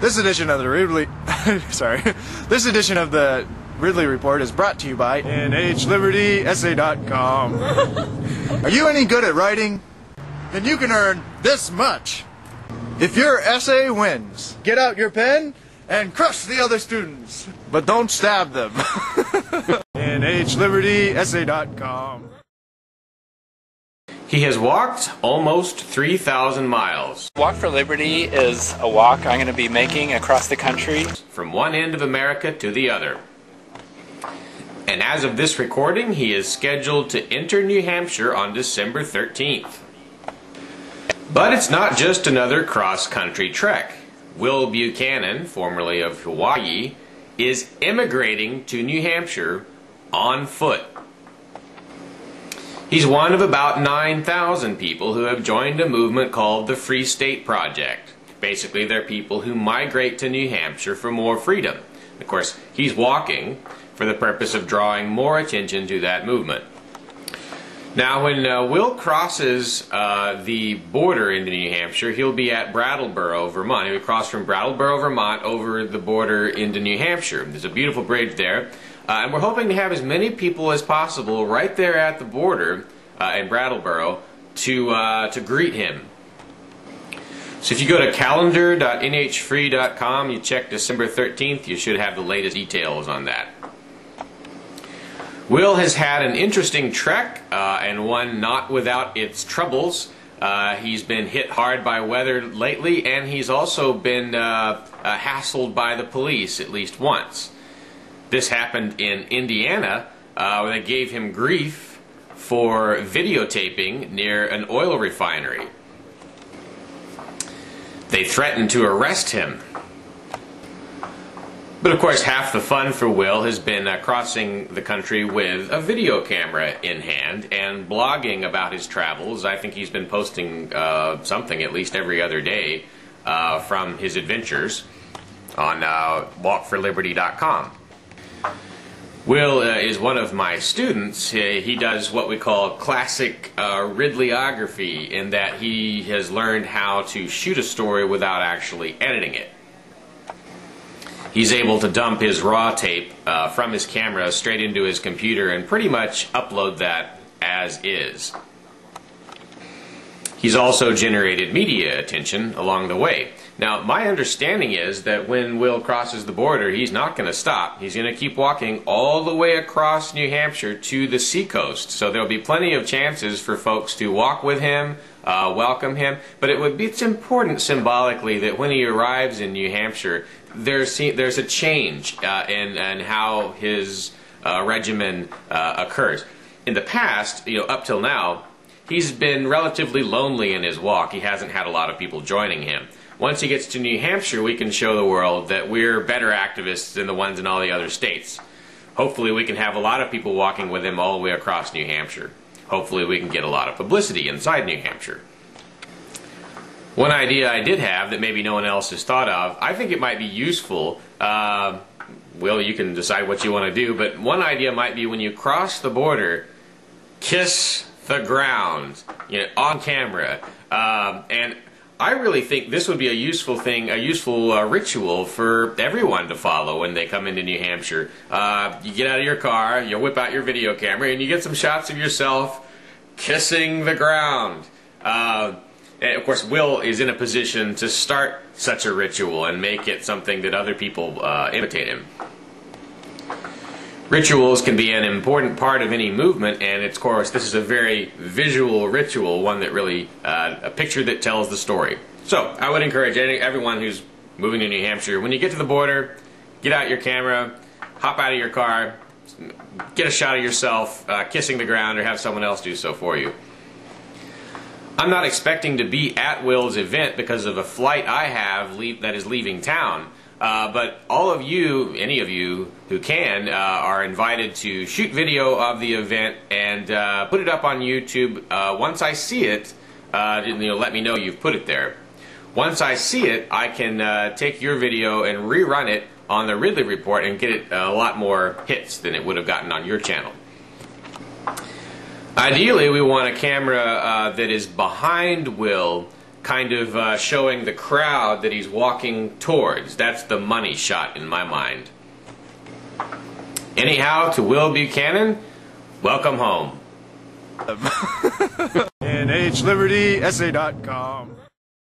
This edition of the Ridley, this edition of the Ridley Report is brought to you by NHLibertySA.com. Are you any good at writing? Then you can earn this much. If your essay wins, get out your pen and crush the other students, but don't stab them. NHLibertySA.com. He has walked almost 3,000 miles. Walk for Liberty is a walk I'm going to be making across the country. From one end of America to the other. And as of this recording, he is scheduled to enter New Hampshire on December 13th. But it's not just another cross-country trek. Will Buchanan, formerly of Hawaii, is immigrating to New Hampshire on foot. He's one of about 9,000 people who have joined a movement called the Free State Project. Basically, they're people who migrate to New Hampshire for more freedom. Of course, he's walking for the purpose of drawing more attention to that movement. Now, when Will crosses the border into New Hampshire, he'll be at Brattleboro, Vermont. He'll cross from Brattleboro, Vermont over the border into New Hampshire. There's a beautiful bridge there. And we're hoping to have as many people as possible right there at the border in Brattleboro to greet him. So if you go to calendar.nhfree.com, you check December 13th, you should have the latest details on that. Will has had an interesting trek and one not without its troubles. He's been hit hard by weather lately, and he's also been hassled by the police at least once. This happened in Indiana, where they gave him grief for videotaping near an oil refinery. They threatened to arrest him. But of course, half the fun for Will has been crossing the country with a video camera in hand and blogging about his travels. I think he's been posting something at least every other day from his adventures on walkforliberty.com. Will is one of my students. He does what we call classic Ridleyography, in that he has learned how to shoot a story without actually editing it. He's able to dump his raw tape from his camera straight into his computer and pretty much upload that as is. He's also generated media attention along the way. Now, my understanding is that when Will crosses the border, he's not going to stop. He's going to keep walking all the way across New Hampshire to the seacoast. So there'll be plenty of chances for folks to walk with him, welcome him. But it's important symbolically that when he arrives in New Hampshire, there's a change in how his regimen occurs. In the past, up till now, he's been relatively lonely in his walk. He hasn't had a lot of people joining him. Once he gets to New Hampshire, we can show the world that we're better activists than the ones in all the other states. Hopefully we can have a lot of people walking with him all the way across New Hampshire. Hopefully we can get a lot of publicity inside New Hampshire. One idea I did have that maybe no one else has thought of, I think it might be useful. Will, you can decide what you want to do, but one idea might be when you cross the border, kiss the ground, on camera. And I really think this would be a useful thing, a useful ritual for everyone to follow when they come into New Hampshire. You get out of your car, you whip out your video camera, and you get some shots of yourself kissing the ground. And of course, Will is in a position to start such a ritual and make it something that other people imitate him. Rituals can be an important part of any movement, and of course this is a very visual ritual, one that really, a picture that tells the story. So I would encourage everyone who's moving to New Hampshire, when you get to the border, get out your camera, hop out of your car, get a shot of yourself kissing the ground, or have someone else do so for you. I'm not expecting to be at Will's event because of a flight I have that is leaving town. But all of you, any of you who can, are invited to shoot video of the event and put it up on YouTube. Once I see it, let me know you've put it there. Once I see it, I can take your video and rerun it on the Ridley Report and get it a lot more hits than it would have gotten on your channel. Ideally, we want a camera that is behind Will, kind of showing the crowd that he's walking towards. That's the money shot in my mind. Anyhow, to Will Buchanan, welcome home. NHLibertySA.com